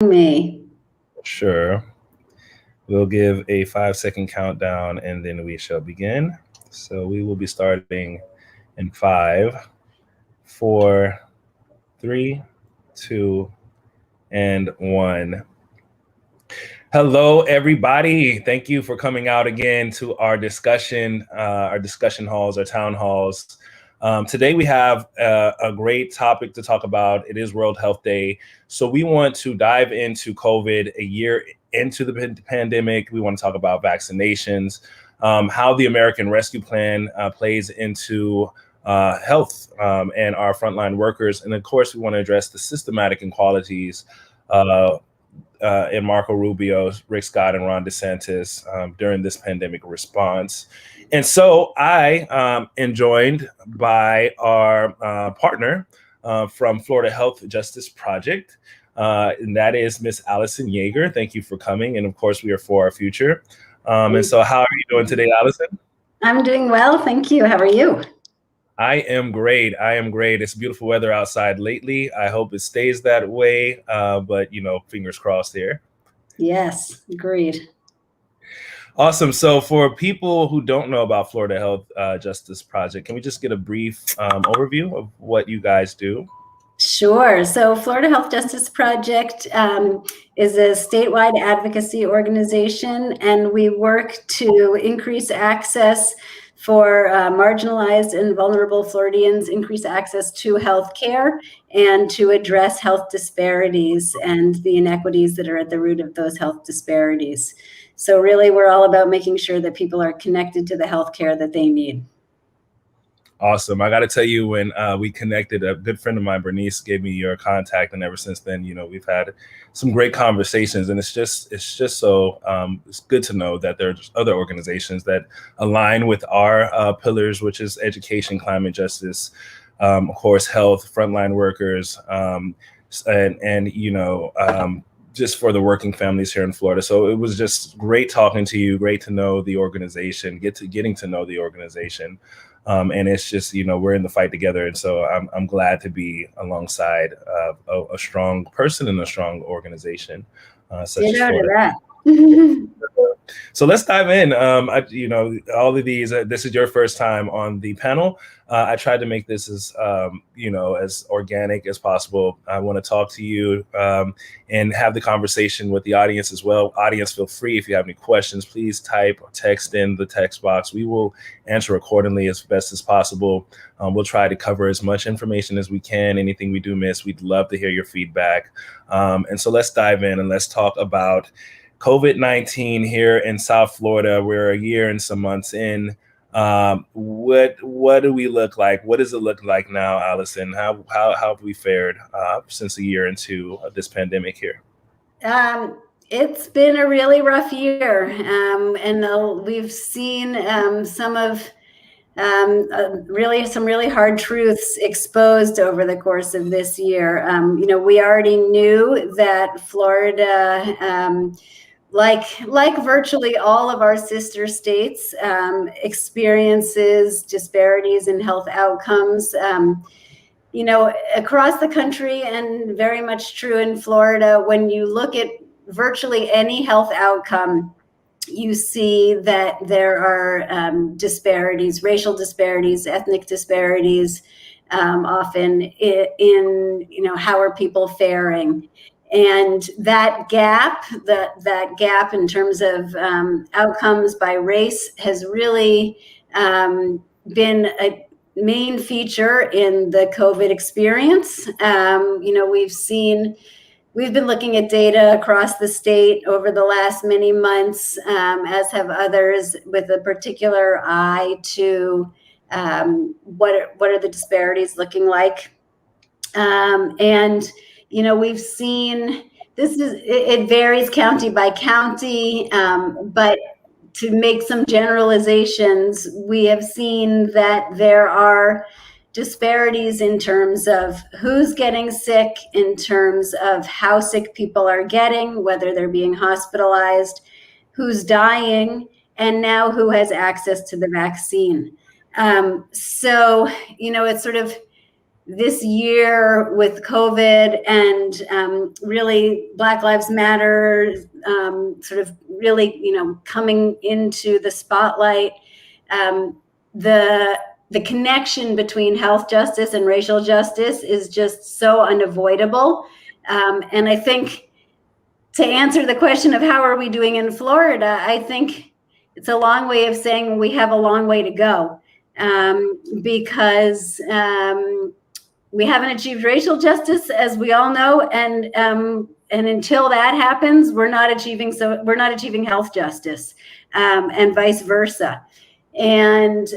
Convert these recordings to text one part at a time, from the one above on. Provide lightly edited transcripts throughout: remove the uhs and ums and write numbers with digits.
Me. Sure. We'll give a 5-second countdown and then we shall begin. So we will be starting in 5, 4, 3, 2, and 1. Hello, everybody. Thank you for coming out again to our discussion halls, our town halls. Today we have a great topic to talk about. It is World Health Day. So we want to dive into COVID a year into the pandemic. We want to talk about vaccinations, how the American Rescue Plan plays into health and our frontline workers. And of course, we want to address the systematic inequalities in Marco Rubio, Rick Scott, and Ron DeSantis during this pandemic response. And so I am joined by our partner from Florida Health Justice Project, and that is Miss Allison Yeager. Thank you for coming. And of course, we are for our future. And so how are you doing today, Allison? I'm doing well, thank you. How are you? I am great. It's beautiful weather outside lately. I hope it stays that way, but fingers crossed here. Yes, agreed. Awesome. So for people who don't know about Florida Health Justice Project, can we just get a brief overview of what you guys do? Sure. So Florida Health Justice Project is a statewide advocacy organization, and we work to increase access for marginalized and vulnerable Floridians, increase access to health care, and to address health disparities and the inequities that are at the root of those health disparities. So really, we're all about making sure that people are connected to the health care that they need. Awesome. I got to tell you, when we connected, a good friend of mine, Bernice, gave me your contact, and ever since then, we've had some great conversations. And it's just so it's good to know that there's other organizations that align with our pillars, which is education, climate justice, of course, health, frontline workers, just for the working families here in Florida. So it was just great talking to you. Great to know the organization, getting to know the organization. And it's just, we're in the fight together. And so I'm glad to be alongside a strong person and a strong organization such as Florida. So let's dive in. All of these, this is your first time on the panel. I tried to make this as, as organic as possible. I want to talk to you and have the conversation with the audience as well. Audience, feel free. If you have any questions, please type or text in the text box. We will answer accordingly as best as possible. We'll try to cover as much information as we can. Anything we do miss, we'd love to hear your feedback. And so let's dive in and let's talk about COVID-19 here in South Florida. We're a year and some months in. What do we look like? What does it look like now, Allison? How have we fared since a year into this pandemic here? It's been a really rough year, and we've seen some really hard truths exposed over the course of this year. We already knew that Florida, like virtually all of our sister states, experiences disparities in health outcomes. Across the country, and very much true in Florida, when you look at virtually any health outcome, you see that there are disparities, racial disparities, ethnic disparities, often in how are people faring. And that gap in terms of outcomes by race has really been a main feature in the COVID experience. We've been looking at data across the state over the last many months, as have others, with a particular eye to what are the disparities looking like. We've seen it varies county by county, but to make some generalizations, we have seen that there are disparities in terms of who's getting sick, in terms of how sick people are getting, whether they're being hospitalized, who's dying, and now who has access to the vaccine. It's sort of this year with COVID and really Black Lives Matter sort of really, coming into the spotlight, the connection between health justice and racial justice is just so unavoidable. And I think to answer the question of how are we doing in Florida, I think it's a long way of saying we have a long way to go, because we haven't achieved racial justice, as we all know, and until that happens, we're not achieving health justice, and vice versa. And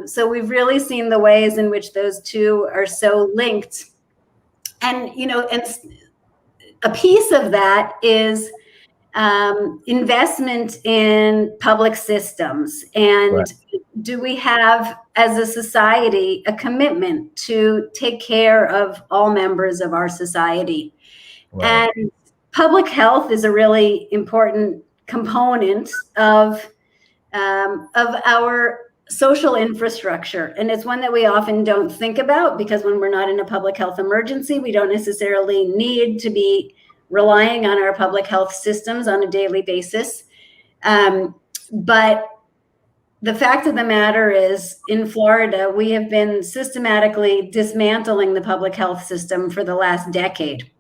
so we've really seen the ways in which those two are so linked. And and a piece of that is investment in public systems. And Right. do we have, as a society, a commitment to take care of all members of our society? Right. And public health is a really important component of our social infrastructure. And it's one that we often don't think about, because when we're not in a public health emergency, we don't necessarily need to be relying on our public health systems on a daily basis. But the fact of the matter is, in Florida, we have been systematically dismantling the public health system for the last decade.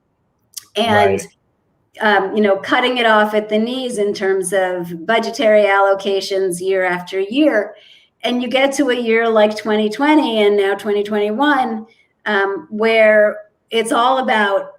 And Right. cutting it off at the knees in terms of budgetary allocations year after year. And you get to a year like 2020 and now 2021, where it's all about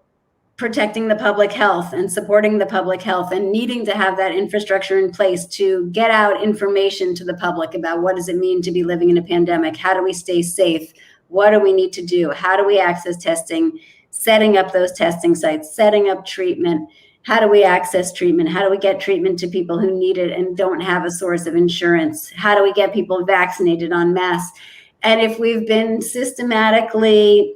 protecting the public health and supporting the public health and needing to have that infrastructure in place to get out information to the public about what does it mean to be living in a pandemic? How do we stay safe? What do we need to do? How do we access testing? Setting up those testing sites, setting up treatment. How do we access treatment? How do we get treatment to people who need it and don't have a source of insurance? How do we get people vaccinated en masse? And if we've been systematically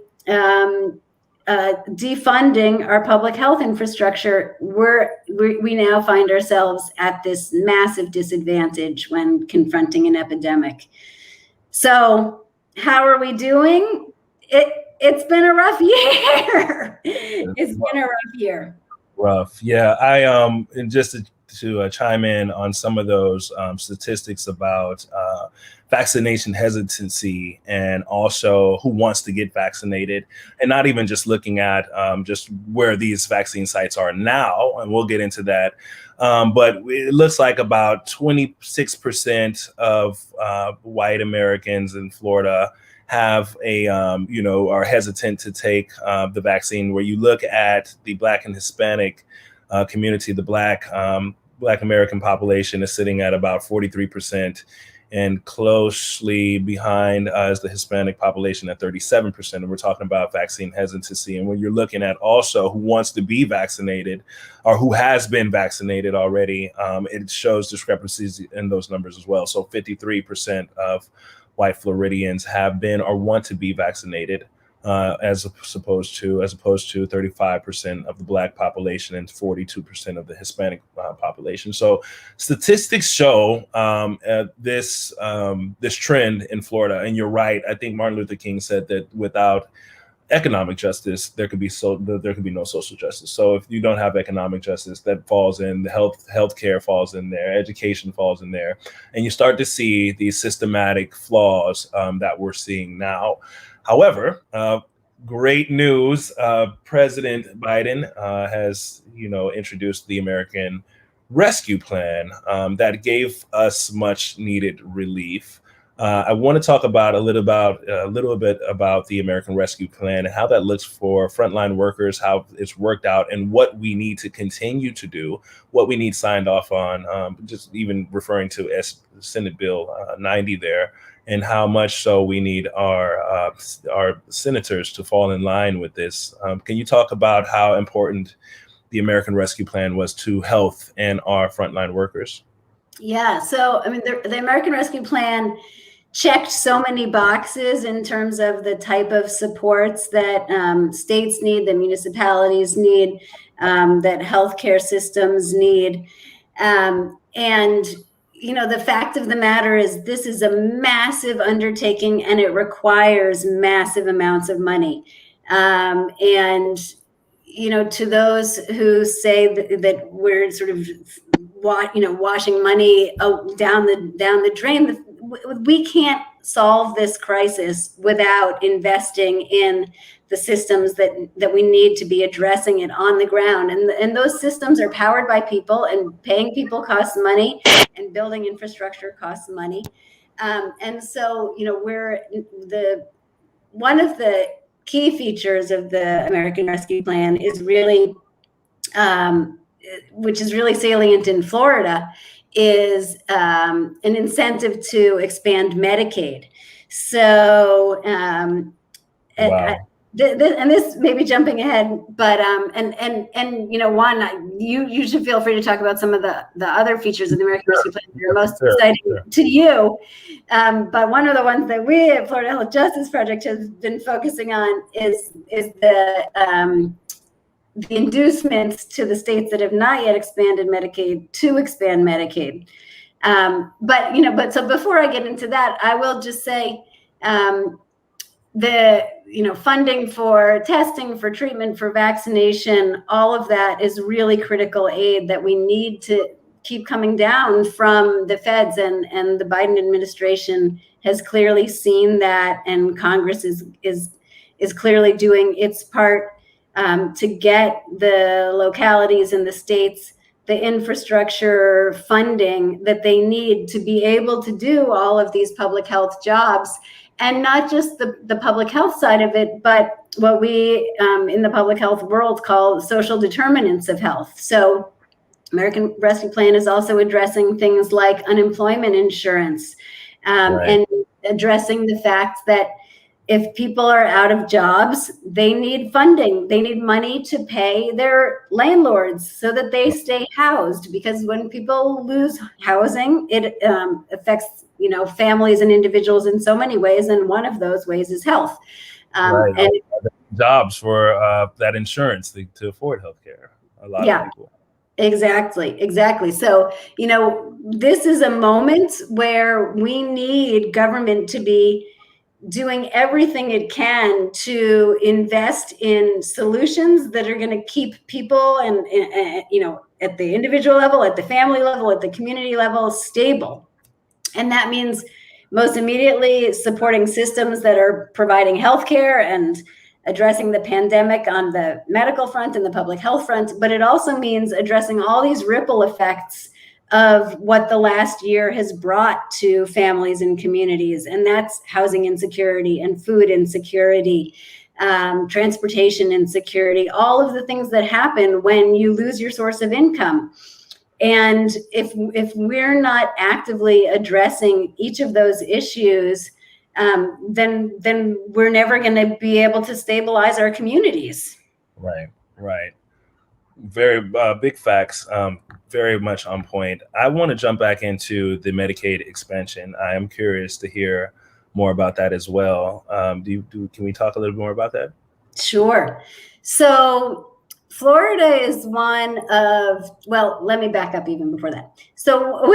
defunding our public health infrastructure, we now find ourselves at this massive disadvantage when confronting an epidemic. So how are we doing? It's been a rough year. It's been a rough year. Rough. Yeah. And just to chime in on some of those statistics about vaccination hesitancy, and also who wants to get vaccinated, and not even just looking at just where these vaccine sites are now, and we'll get into that. But it looks like about 26% of white Americans in Florida have are hesitant to take the vaccine. Where you look at the Black and Hispanic community, the Black American population is sitting at about 43%, and closely behind is the Hispanic population at 37%. And we're talking about vaccine hesitancy. And when you're looking at also who wants to be vaccinated or who has been vaccinated already, it shows discrepancies in those numbers as well. So 53% of white Floridians have been or want to be vaccinated, as opposed to 35% of the Black population and 42% of the Hispanic population. So statistics show this trend in Florida. And you're right. I think Martin Luther King said that without economic justice, there could be no social justice. So if you don't have economic justice, that falls in the healthcare falls in there, education falls in there, and you start to see these systematic flaws that we're seeing now. However, great news: President Biden has introduced the American Rescue Plan that gave us much needed relief. I want to talk about a little bit about the American Rescue Plan and how that looks for frontline workers, how it's worked out, and what we need to continue to do, what we need signed off on, just even referring to Senate Bill 90 there, and how much so we need our senators to fall in line with this. Can you talk about how important the American Rescue Plan was to health and our frontline workers? Yeah, so I mean, the American Rescue Plan checked so many boxes in terms of the type of supports that states need, that municipalities need, that healthcare systems need. And, the fact of the matter is this is a massive undertaking and it requires massive amounts of money. And, to those who say that we're sort of, washing money down the drain, we can't solve this crisis without investing in the systems that we need to be addressing it on the ground. And those systems are powered by people, and paying people costs money, and building infrastructure costs money. And so, one of the key features of the American Rescue Plan is really, which is really salient in Florida, is an incentive to expand Medicaid. So, Wow. and this may be jumping ahead, but you should feel free to talk about some of the other features of the American Rescue Plan that are most exciting to you. But one of the ones that we at Florida Health Justice Project has been focusing on is the inducements to the states that have not yet expanded Medicaid to expand Medicaid. But so before I get into that, I will just say, the funding for testing, for treatment, for vaccination, all of that is really critical aid that we need to keep coming down from the feds, and the Biden administration has clearly seen that, and Congress is clearly doing its part to get the localities and the states the infrastructure funding that they need to be able to do all of these public health jobs. And not just the public health side of it, but what we in the public health world call social determinants of health. So American Rescue Plan is also addressing things like unemployment insurance, and addressing the fact that if people are out of jobs, they need funding. They need money to pay their landlords so that they stay housed, because when people lose housing, it affects families and individuals in so many ways, and one of those ways is health. And jobs for that insurance to afford healthcare. A lot of people. Exactly. So, this is a moment where we need government to be doing everything it can to invest in solutions that are going to keep people and at the individual level, at the family level, at the community level stable. And that means most immediately supporting systems that are providing healthcare and addressing the pandemic on the medical front and the public health front. But it also means addressing all these ripple effects of what the last year has brought to families and communities. And that's housing insecurity and food insecurity, transportation insecurity, all of the things that happen when you lose your source of income. And if we're not actively addressing each of those issues, then we're never going to be able to stabilize our communities. Right. Very big facts. Very much on point. I want to jump back into the Medicaid expansion. I am curious to hear more about that as well. Can we talk a little more about that? Sure. So Florida is let me back up even before that. So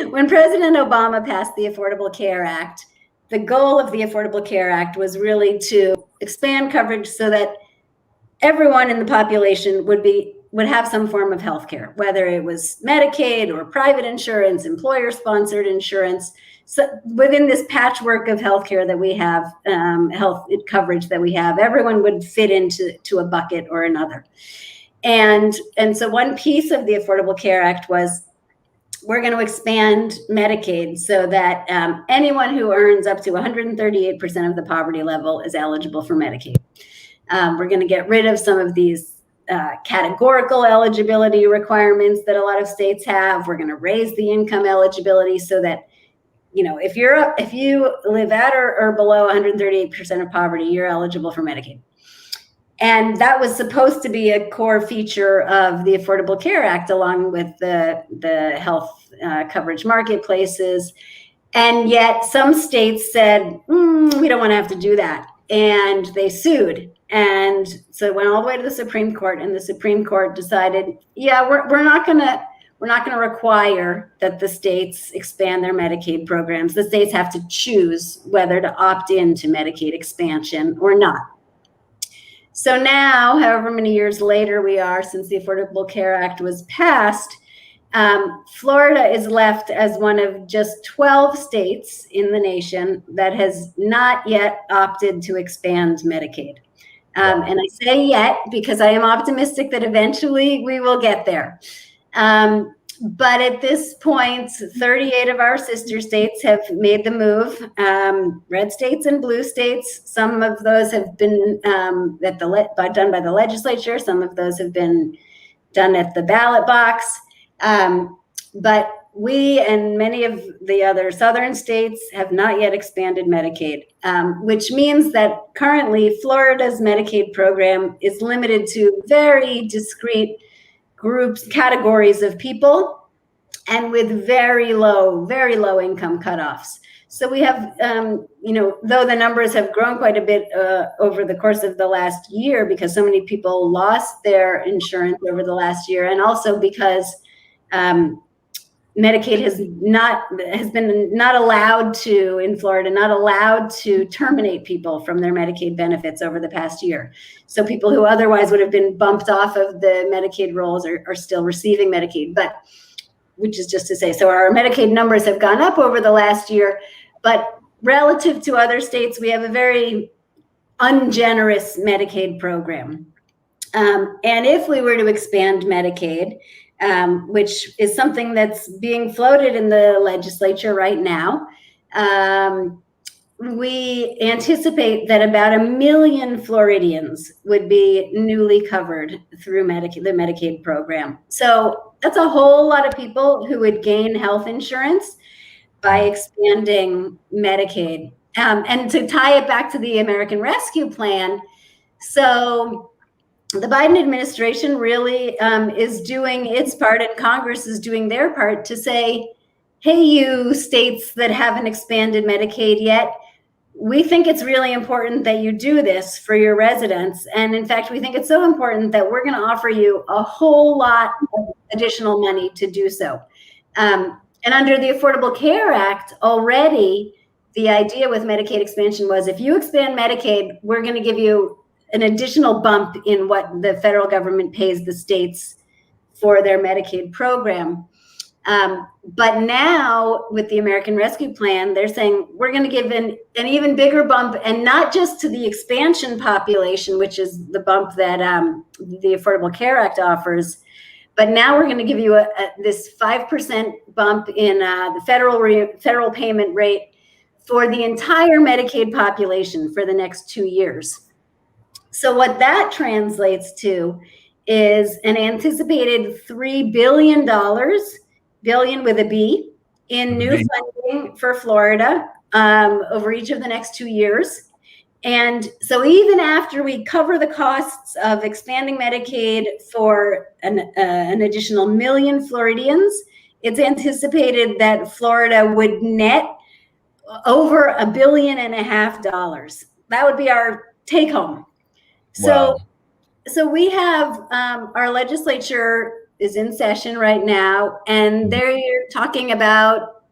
when President Obama passed the Affordable Care Act, the goal of the Affordable Care Act was really to expand coverage so that everyone in the population would have some form of health care, whether it was Medicaid or private insurance, employer-sponsored insurance. So within this patchwork of healthcare that we have, health coverage that we have, everyone would fit into a bucket or another. And so one piece of the Affordable Care Act was, we're going to expand Medicaid so that anyone who earns up to 138% of the poverty level is eligible for Medicaid. We're going to get rid of some of these categorical eligibility requirements that a lot of states have. We're going to raise the income eligibility so that, if you live at or below 138% of poverty, you're eligible for Medicaid. And that was supposed to be a core feature of the Affordable Care Act, along with the health coverage marketplaces. And yet some states said, we don't want to have to do that. And they sued. And so it went all the way to the Supreme Court, and the Supreme Court decided, we're not going we're not going to require that the states expand their Medicaid programs. The states have to choose whether to opt into Medicaid expansion or not. So now, however many years later we are since the Affordable Care Act was passed, Florida is left as one of just 12 states in the nation that has not yet opted to expand Medicaid. And I say yet because I am optimistic that eventually we will get there. But at this point, 38 of our sister states have made the move, red states and blue states. Some of those have been done by the legislature. Some of those have been done at the ballot box. But we and many of the other southern states have not yet expanded Medicaid, which means that currently Florida's Medicaid program is limited to very discrete groups, categories of people, and with very low income cutoffs. So we have, though the numbers have grown quite a bit over the course of the last year because so many people lost their insurance over the last year, and also because Medicaid has been not allowed to, in Florida, not allowed to terminate people from their Medicaid benefits over the past year. So people who otherwise would have been bumped off of the Medicaid rolls are still receiving Medicaid, which is just to say, so our Medicaid numbers have gone up over the last year, but relative to other states, we have a very ungenerous Medicaid program. And if we were to expand Medicaid, which is something that's being floated in the legislature right now, we anticipate that about 1 million Floridians would be newly covered through the Medicaid program. So that's a whole lot of people who would gain health insurance by expanding Medicaid. And to tie it back to the American Rescue Plan, so the Biden administration really is doing its part, and Congress is doing their part to say, hey, you states that haven't expanded Medicaid yet, we think it's really important that you do this for your residents. And in fact, we think it's so important that we're going to offer you a whole lot of additional money to do so. And under the Affordable Care Act, already the idea with Medicaid expansion was if you expand Medicaid, we're going to give you an additional bump in what the federal government pays the states for their Medicaid program. But now with the American Rescue Plan, they're saying we're going to give an even bigger bump, and not just to the expansion population, which is the bump that the Affordable Care Act offers, but now we're going to give you this 5% bump in the federal payment rate for the entire Medicaid population for the next 2 years. So what that translates to is an anticipated $3 billion, billion with a B, in new funding for Florida over each of the next 2 years. And so even after we cover the costs of expanding Medicaid for an additional 1 million Floridians, it's anticipated that Florida would net over $1.5 billion. That would be our take home. Wow. So we have our legislature is in session right now, and they're talking about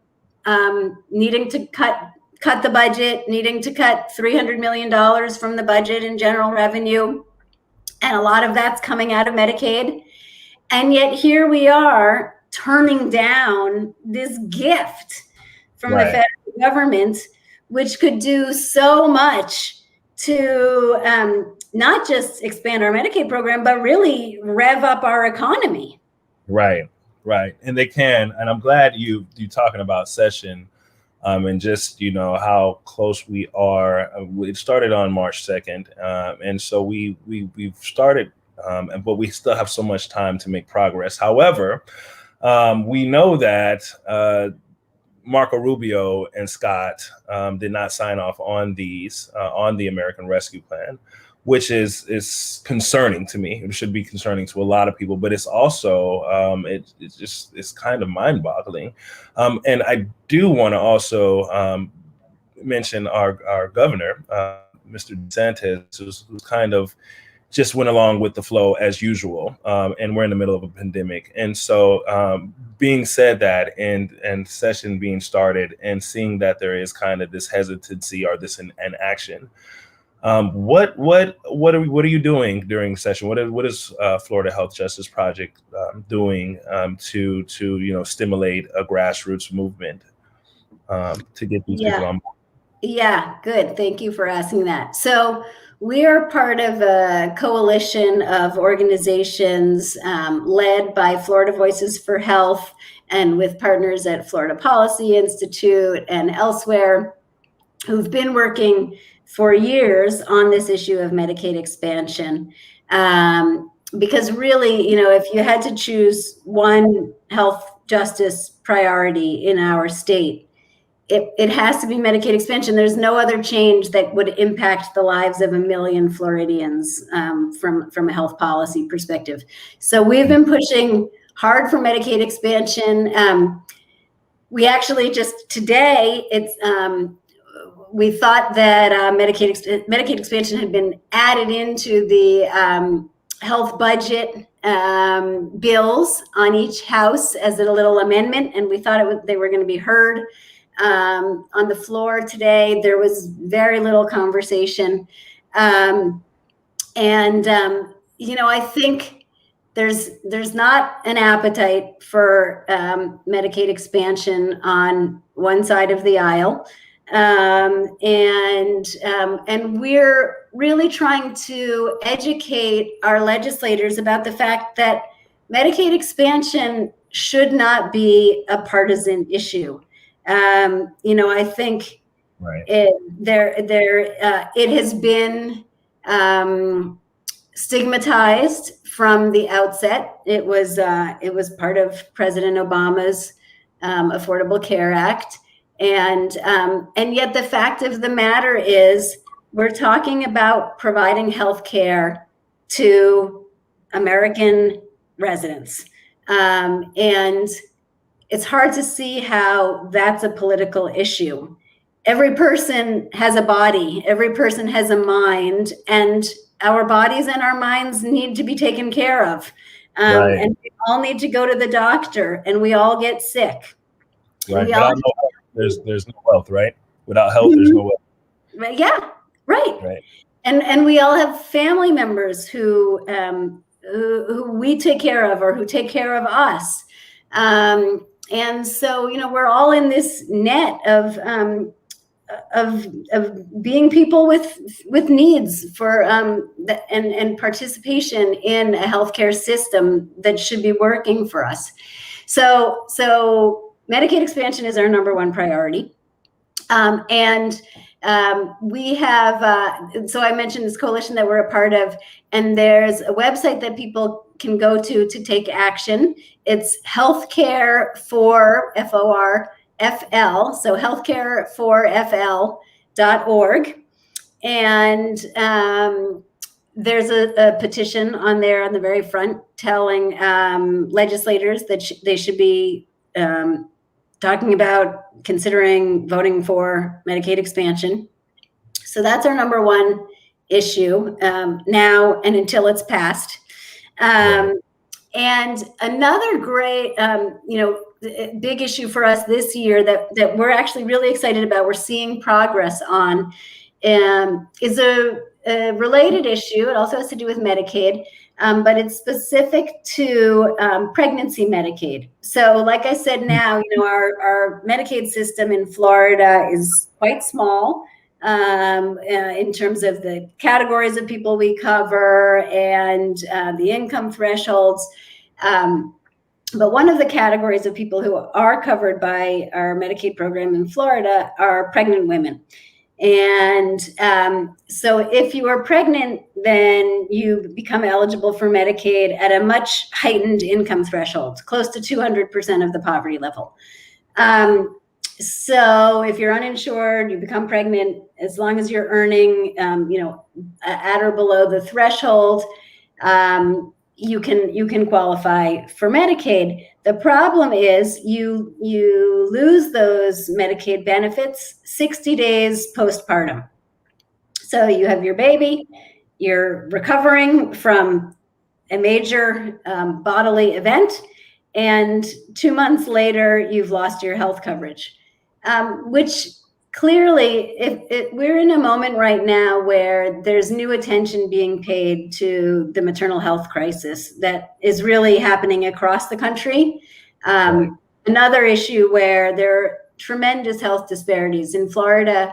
needing to cut the budget, needing to cut $300 million from the budget in general revenue. And a lot of that's coming out of Medicaid. And yet here we are turning down this gift from the federal government, which could do so much to not just expand our Medicaid program, but really rev up our economy. Right. And they can. And I'm glad you talking about session. And just, how close we are. It started on March 2nd. And so we've started, but we still have so much time to make progress. However, we know that Marco Rubio and Scott did not sign off on these, on the American Rescue Plan, which is concerning to me. It should be concerning to a lot of people, but it's also it's kind of mind-boggling. And I do want to also mention our governor, Mr. DeSantis, who's kind of just went along with the flow as usual. And we're in the middle of a pandemic. And so being said that, and session being started, and seeing that there is kind of this hesitancy or this an action, what are you doing during session? What is Florida Health Justice Project doing to stimulate a grassroots movement to get these people on board? Yeah, good. Thank you for asking that. So we are part of a coalition of organizations led by Florida Voices for Health, and with partners at Florida Policy Institute and elsewhere, who've been working for years on this issue of Medicaid expansion. Because really, if you had to choose one health justice priority in our state, it has to be Medicaid expansion. There's no other change that would impact the lives of 1 million Floridians from a health policy perspective. So we've been pushing hard for Medicaid expansion. We actually just today, we thought that Medicaid expansion had been added into the health budget bills on each house as a little amendment, and we thought they were going to be heard. On the floor today, there was very little conversation. I think there's not an appetite for Medicaid expansion on one side of the aisle. And we're really trying to educate our legislators about the fact that Medicaid expansion should not be a partisan issue. I think it has been stigmatized from the outset. It was part of President Obama's Affordable Care Act, and yet the fact of the matter is we're talking about providing health care to American residents, and it's hard to see how that's a political issue. Every person has a body, every person has a mind, and our bodies and our minds need to be taken care of. And we all need to go to the doctor, and we all get sick. Right. Without no health, there's no wealth, right? Without health, there's no wealth. Yeah, right. And we all have family members who we take care of, or who take care of us. And so, we're all in this net of being people with needs for and participation in a healthcare system that should be working for us. So Medicaid expansion is our number one priority. We have, so I mentioned this coalition that we're a part of, and there's a website that people can go to take action. It's healthcare for FORFL, so healthcareforfl.org. And there's a petition on there on the very front telling legislators that they should be talking about considering voting for Medicaid expansion. So that's our number one issue now and until it's passed. And another great, big issue for us this year that we're actually really excited about, we're seeing progress on, is a related issue. It also has to do with Medicaid, but it's specific to pregnancy Medicaid. So like I said, now, our Medicaid system in Florida is quite small in terms of the categories of people we cover and the income thresholds. But one of the categories of people who are covered by our Medicaid program in Florida are pregnant women. And so if you are pregnant, then you become eligible for Medicaid at a much heightened income threshold, close to 200% of the poverty level. So if you're uninsured, you become pregnant, as long as you're earning, at or below the threshold, you can qualify for Medicaid. The problem is you lose those Medicaid benefits 60 days postpartum. So you have your baby, you're recovering from a major bodily event, and 2 months later, you've lost your health coverage, which clearly, we're in a moment right now where there's new attention being paid to the maternal health crisis that is really happening across the country. Another issue where there are tremendous health disparities. In Florida,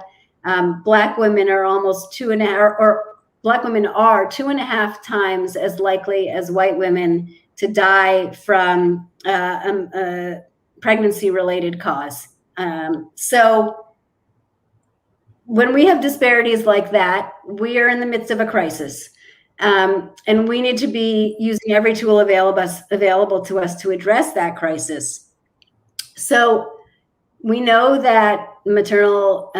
Black women are almost 2.5, or Black women are 2.5 times as likely as white women to die from a pregnancy-related cause. So when we have disparities like that, we are in the midst of a crisis. And we need to be using every tool available to us to address that crisis. So we know that maternal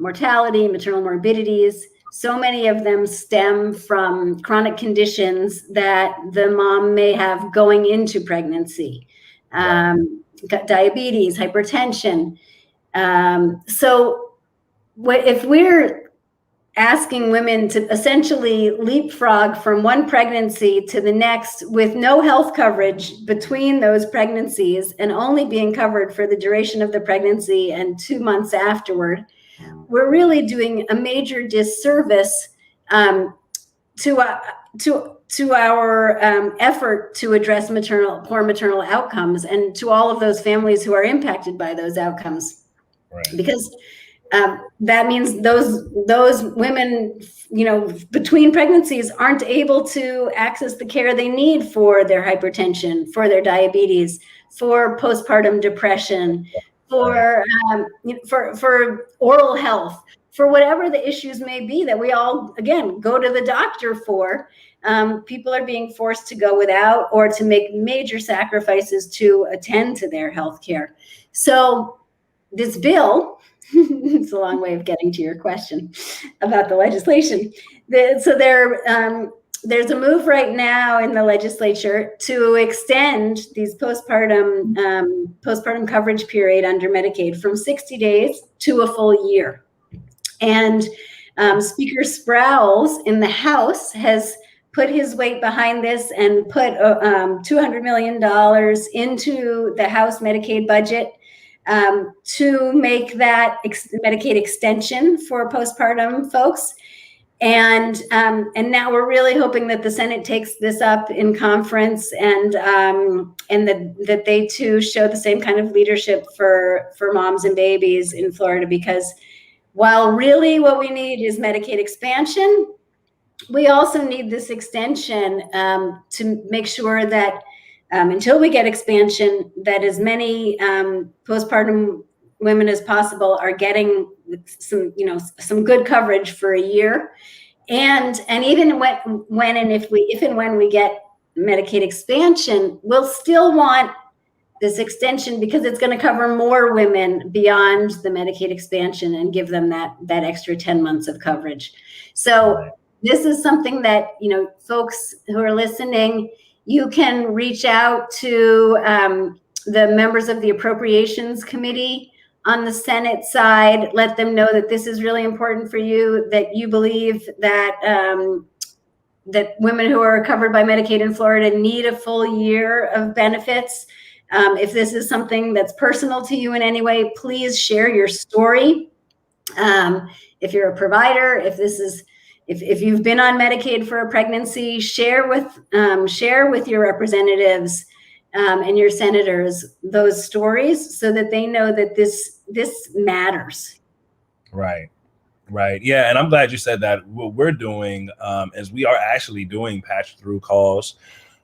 mortality, maternal morbidities, so many of them stem from chronic conditions that the mom may have going into pregnancy. Diabetes, hypertension. So if we're asking women to essentially leapfrog from one pregnancy to the next with no health coverage between those pregnancies and only being covered for the duration of the pregnancy and 2 months afterward, we're really doing a major disservice to our effort to address poor maternal outcomes, and to all of those families who are impacted by those outcomes. Right. Because that means those women, between pregnancies aren't able to access the care they need for their hypertension, for their diabetes, for postpartum depression, for oral health, for whatever the issues may be that we all, again, go to the doctor for. People are being forced to go without, or to make major sacrifices to attend to their health care. So this bill, it's a long way of getting to your question about the legislation. There's a move right now in the legislature to extend these postpartum coverage period under Medicaid from 60 days to a full year. And Speaker Sprowls in the House has put his weight behind this and put $200 million into the House Medicaid budget to make that Medicaid extension for postpartum folks. And now we're really hoping that the Senate takes this up in conference, and that they too show the same kind of leadership for moms and babies in Florida, because while really what we need is Medicaid expansion, we also need this extension to make sure that until we get expansion, that as many postpartum women as possible are getting some good coverage for a year. And even if and when we get Medicaid expansion, we'll still want this extension, because it's going to cover more women beyond the Medicaid expansion and give them that extra 10 months of coverage. So this is something that, folks who are listening, you can reach out to the members of the Appropriations Committee on the Senate side, let them know that this is really important for you, that you believe that that women who are covered by Medicaid in Florida need a full year of benefits. If this is something that's personal to you in any way, please share your story. If you're a provider, if you've been on Medicaid for a pregnancy, share with your representatives and your senators those stories, so that they know that this matters. Right. Yeah, and I'm glad you said that. What we're doing is we are actually doing patch through calls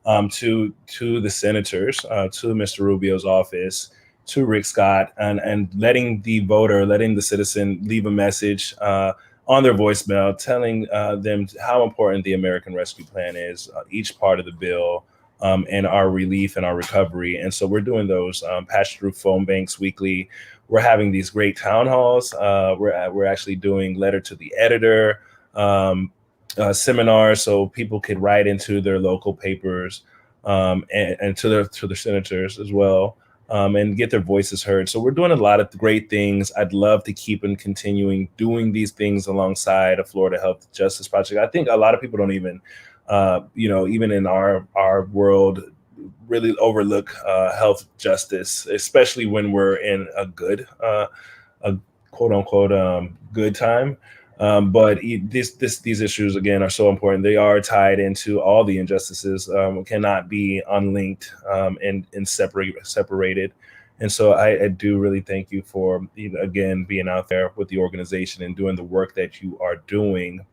to the senators, to Mr. Rubio's office, to Rick Scott, and letting the citizen leave a message on their voicemail, telling them how important the American Rescue Plan is, each part of the bill, and our relief and our recovery. And so we're doing those patch through phone banks weekly. We're having these great town halls. We're actually doing letter to the editor seminars, so people could write into their local papers and to their senators as well. and get their voices heard. So we're doing a lot of great things. I'd love to keep and continuing doing these things alongside a Florida Health Justice Project. I think a lot of people don't even, even in our world, really overlook health justice, especially when we're in a good, a quote unquote good time. But these issues again are so important. They are tied into all the injustices, cannot be unlinked and separated. And so I do really thank you for again being out there with the organization and doing the work that you are doing.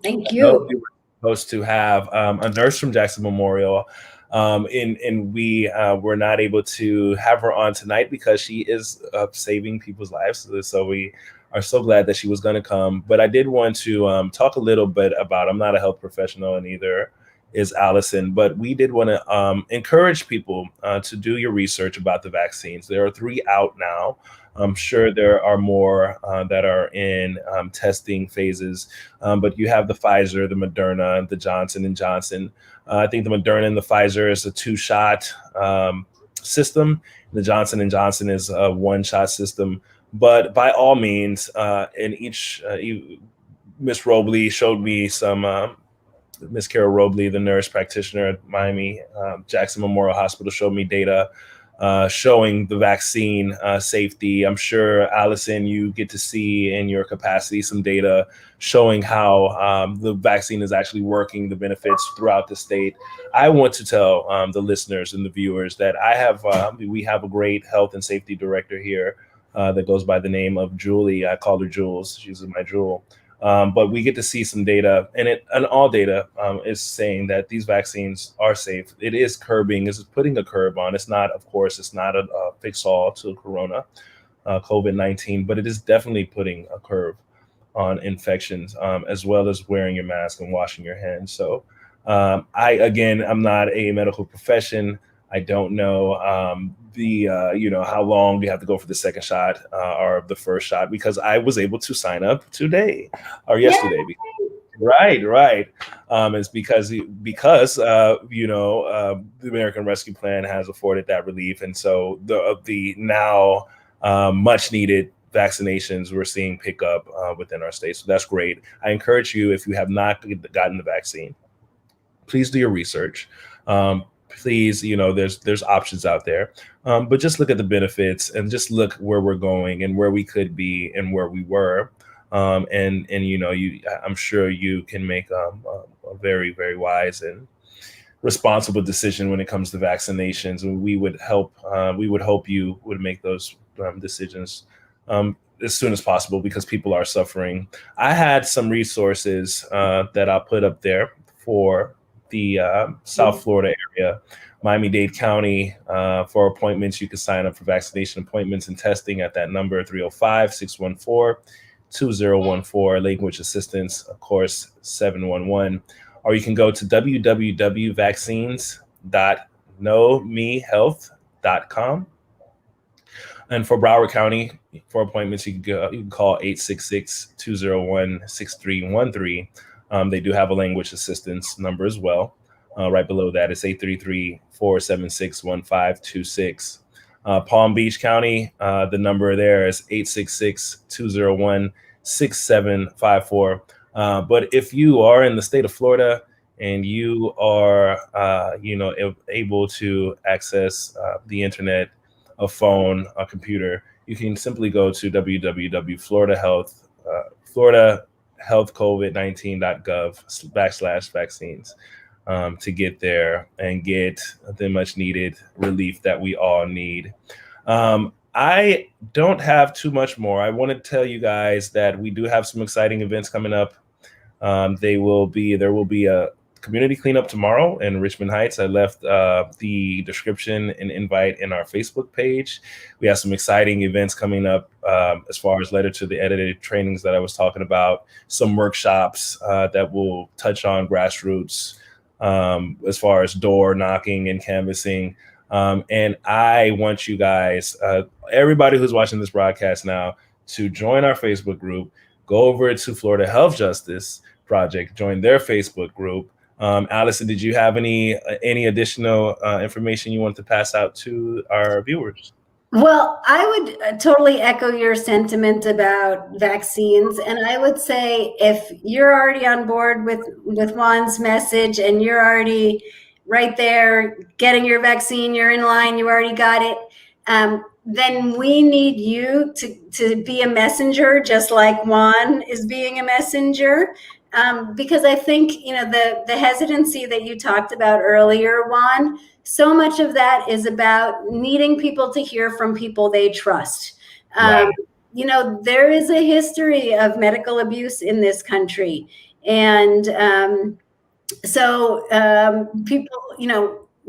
Thank I know you. we were supposed to have a nurse from Jackson Memorial, and we were not able to have her on tonight because she is saving people's lives. So we are so glad that she was going to come. But I did want to talk a little bit about, I'm not a health professional and neither is Allison, but we did want to encourage people to do your research about the vaccines. There are 3 out now. I'm sure there are more that are in testing phases, but you have the Pfizer, the Moderna, the Johnson and Johnson. I think the Moderna and the Pfizer is a 2-shot system. The Johnson and Johnson is a 1-shot system. But by all means, in each, Miss Robley showed me some. Miss Carol Robley, the nurse practitioner at Miami Jackson Memorial Hospital, showed me data showing the vaccine safety. I'm sure, Allison, you get to see in your capacity some data showing how the vaccine is actually working, the benefits throughout the state. I want to tell the listeners and the viewers that we have a great health and safety director here that goes by the name of Julie. I call her Jules. She's my Jewel. But we get to see some data, and all data is saying that these vaccines are safe. It is curbing, is putting a curb on. It's not, of course, it's not a fix-all to Corona, COVID-19, but it is definitely putting a curb on infections, as well as wearing your mask and washing your hands. So I'm not a medical profession. I don't know how long you have to go for the second shot or the first shot, because I was able to sign up today or yesterday. Right. It's because the American Rescue Plan has afforded that relief, and so the now much needed vaccinations we're seeing pick up within our state. So that's great. I encourage you, if you have not gotten the vaccine, please do your research. Please, there's options out there, but just look at the benefits and just look where we're going and where we could be and where we were. I'm sure you can make a very, very wise and responsible decision when it comes to vaccinations. And we would hope you would make those decisions as soon as possible, because people are suffering. I had some resources that I'll put up there for the South Florida area, Miami-Dade County. For appointments, you can sign up for vaccination appointments and testing at that number, 305-614-2014, language assistance, of course, 711. Or you can go to www.vaccines.knowmehealth.com. And for Broward County, for appointments, you can call 866-201-6313. They do have a language assistance number as well. Right below that, it's 833-476-1526. Palm Beach County, the number there is 866-201-6754. But if you are in the state of Florida and you are, able to access the internet, a phone, a computer, you can simply go to floridahealthcovid19.gov/vaccines to get there and get the much needed relief that we all need. I don't have too much more. I want to tell you guys that we do have some exciting events coming up. There will be a community cleanup tomorrow in Richmond Heights. I left the description and invite in our Facebook page. We have some exciting events coming up as far as letter to the editor trainings that I was talking about, some workshops that will touch on grassroots as far as door knocking and canvassing. And I want you guys, everybody who's watching this broadcast now, to join our Facebook group. Go over to Florida Health Justice Project, join their Facebook group. Allison, did you have any additional information you want to pass out to our viewers? Well, I would totally echo your sentiment about vaccines. And I would say if you're already on board with Juan's message and you're already right there getting your vaccine, you're in line, you already got it, then we need you to be a messenger, just like Juan is being a messenger. Because I think, the hesitancy that you talked about earlier, Juan, so much of that is about needing people to hear from people they trust. Right. There is a history of medical abuse in this country. And people,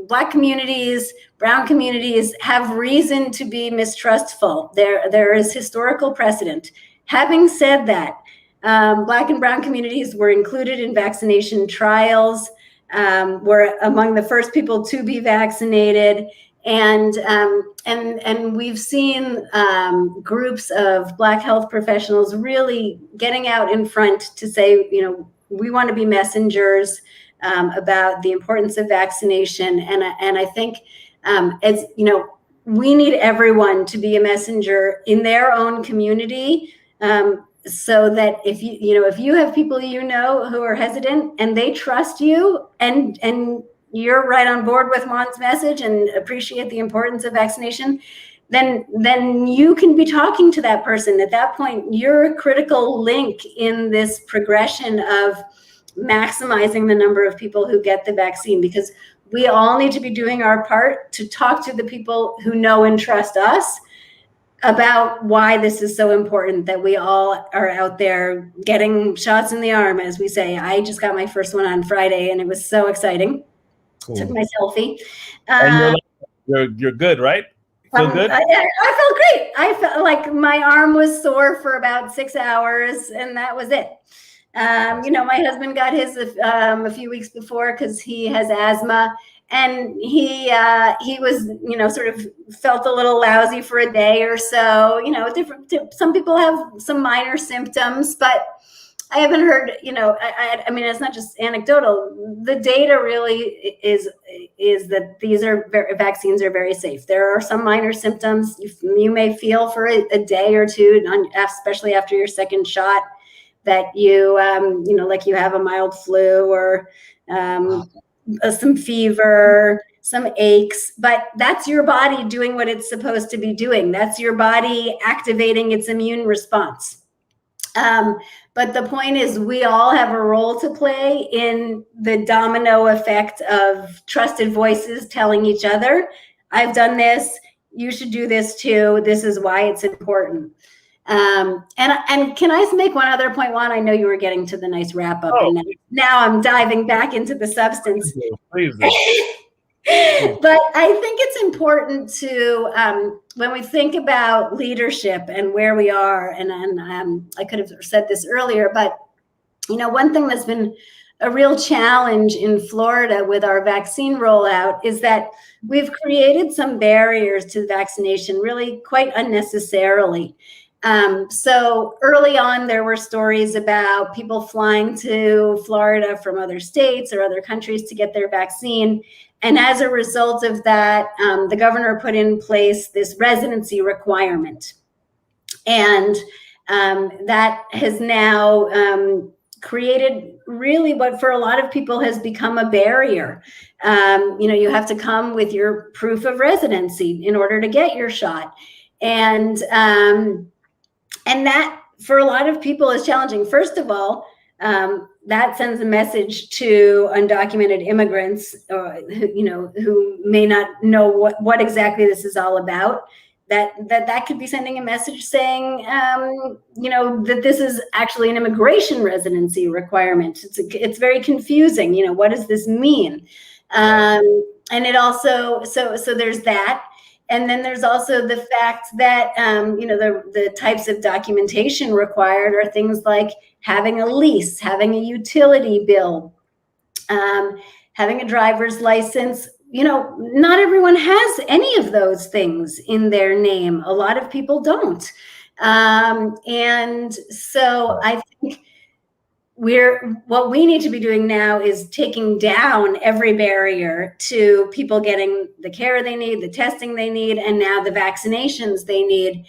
Black communities, brown communities have reason to be mistrustful. There is historical precedent. Having said that, Black and brown communities were included in vaccination trials, were among the first people to be vaccinated. And we've seen groups of Black health professionals really getting out in front to say, we want to be messengers about the importance of vaccination. And I think we need everyone to be a messenger in their own community. So that if you have people who are hesitant and they trust you and you're right on board with Juan's message and appreciate the importance of vaccination, then you can be talking to that person. At that point, you're a critical link in this progression of maximizing the number of people who get the vaccine, because we all need to be doing our part to talk to the people who know and trust us about why this is so important that we all are out there getting shots in the arm, as we say. I just got my first one on Friday and it was so exciting. Cool. Took my selfie. And you're good, right? Feel good? I felt great. I felt like my arm was sore for about 6 hours and that was it. My husband got his a few weeks before because he has asthma. And he was, sort of felt a little lousy for a day or so. Some people have some minor symptoms, but I haven't heard, I mean, it's not just anecdotal. The data really is that vaccines are very safe. There are some minor symptoms you may feel for a day or two, especially after your second shot, that you like you have a mild flu or some fever, some aches, but that's your body doing what it's supposed to be doing. That's your body activating its immune response. But the point is, we all have a role to play in the domino effect of trusted voices telling each other, I've done this, you should do this too, this is why it's important. And can I make one other point, Juan? I know you were getting to the nice wrap up, and now I'm diving back into the substance. Please do. But I think it's important to, when we think about leadership and where we are, and I could have said this earlier, but one thing that's been a real challenge in Florida with our vaccine rollout is that we've created some barriers to vaccination really quite unnecessarily. So early on, there were stories about people flying to Florida from other states or other countries to get their vaccine. And as a result of that, the governor put in place this residency requirement. And that has now created really what for a lot of people has become a barrier. You have to come with your proof of residency in order to get your shot. And that for a lot of people is challenging. First of all, that sends a message to undocumented immigrants, who may not know what exactly this is all about. That could be sending a message saying, that this is actually an immigration residency requirement. It's very confusing. What does this mean? And it also so there's that. And then there's also the fact that, the types of documentation required are things like having a lease, having a utility bill, having a driver's license. Not everyone has any of those things in their name. A lot of people don't. And so I think what we need to be doing now is taking down every barrier to people getting the care they need, the testing they need, and now the vaccinations they need.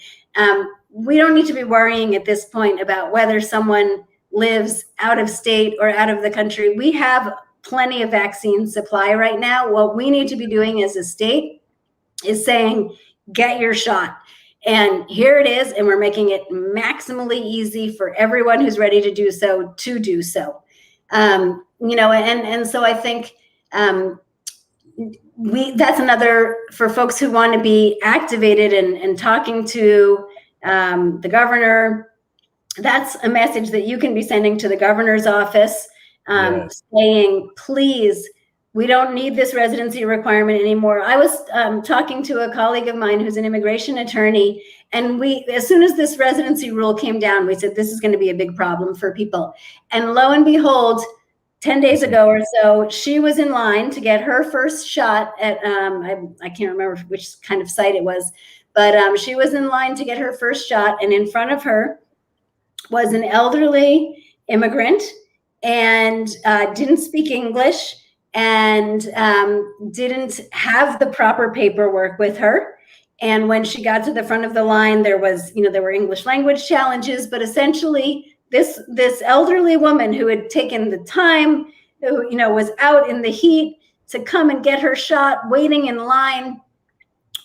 We don't need to be worrying at this point about whether someone lives out of state or out of the country. We have plenty of vaccine supply right now. What we need to be doing as a state is saying, get your shot. And here it is, and we're making it maximally easy for everyone who's ready to do so to do so. And so I think that's another for folks who want to be activated and talking to the governor. That's a message that you can be sending to the governor's office, saying, please, we don't need this residency requirement anymore. I was talking to a colleague of mine who's an immigration attorney, and as soon as this residency rule came down, we said, this is going to be a big problem for people. And lo and behold, 10 days ago or so, she was in line to get her first shot at, I can't remember which kind of site it was, but she was in line to get her first shot, and in front of her was an elderly immigrant and didn't speak English and didn't have the proper paperwork with her. And when she got to the front of the line, there were English language challenges, but essentially this elderly woman who had taken the time, who was out in the heat to come and get her shot, waiting in line,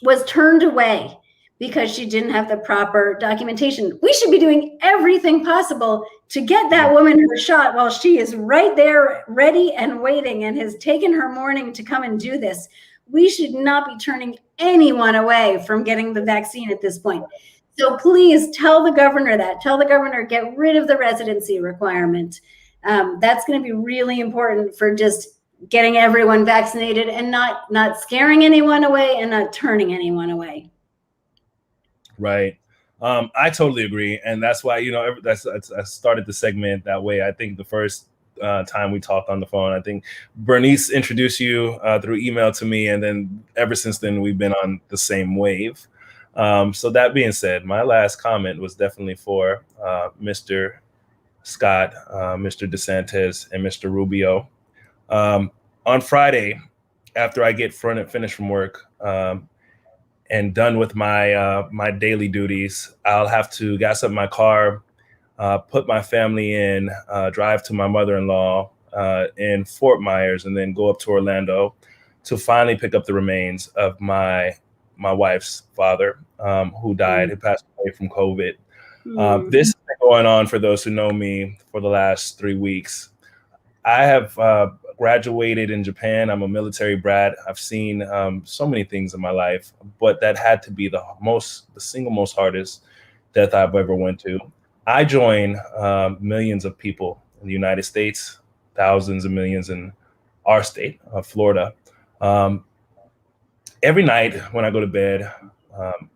was turned away because she didn't have the proper documentation. We should be doing everything possible to get that woman her shot while she is right there ready and waiting and has taken her morning to come and do this. We should not be turning anyone away from getting the vaccine at this point. So please tell the governor that. Tell the governor, get rid of the residency requirement. That's going to be really important for just getting everyone vaccinated and not scaring anyone away and not turning anyone away. Right. I totally agree. And that's why, I started the segment that way. I think the first time we talked on the phone, I think Bernice introduced you through email to me. And then ever since then, we've been on the same wave. So that being said, my last comment was definitely for Mr. Scott, Mr. DeSantis, and Mr. Rubio. On Friday, after I get finished from work, and done with my daily duties, I'll have to gas up my car, put my family in, drive to my mother-in-law in Fort Myers, and then go up to Orlando to finally pick up the remains of my wife's father, who died, who passed away from COVID. This has been going on, for those who know me, for the last 3 weeks. I have graduated in Japan. I'm a military brat. I've seen so many things in my life, but that had to be the single most hardest death I've ever went to. I join millions of people in the United States, thousands of millions in our state of Florida. Every night when I go to bed,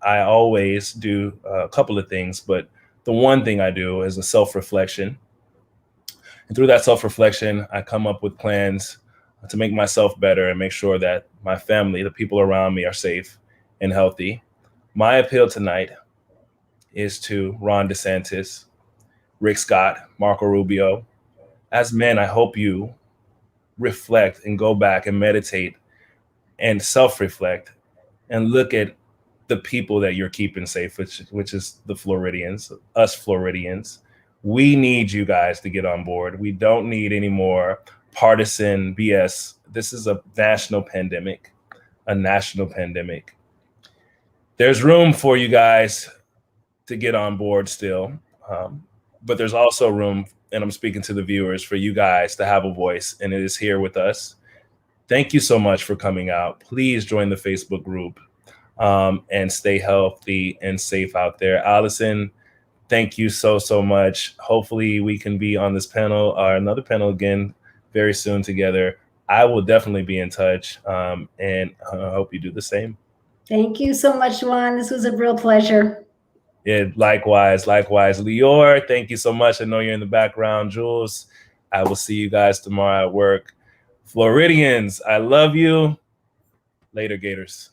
I always do a couple of things, but the one thing I do is a self-reflection. And through that self-reflection, I come up with plans to make myself better and make sure that my family, the people around me, are safe and healthy. My appeal tonight is to Ron DeSantis, Rick Scott, Marco Rubio. As men, I hope you reflect and go back and meditate and self-reflect and look at the people that you're keeping safe, which is the Floridians, us Floridians. We need you guys to get on board. We don't need any more partisan BS. This is a national pandemic. There's room for you guys to get on board still. But there's also room, and I'm speaking to the viewers, for you guys to have a voice, and it is here with us. Thank you so much for coming out. Please join the Facebook group and stay healthy and safe out there. Allison, thank you so much. Hopefully we can be on this panel or another panel again very soon together. I will definitely be in touch, and I hope you do the same. Thank you so much, Juan. This was a real pleasure. Yeah, likewise. Lior, thank you so much. I know you're in the background. Jules, I will see you guys tomorrow at work. Floridians, I love you. Later, Gators.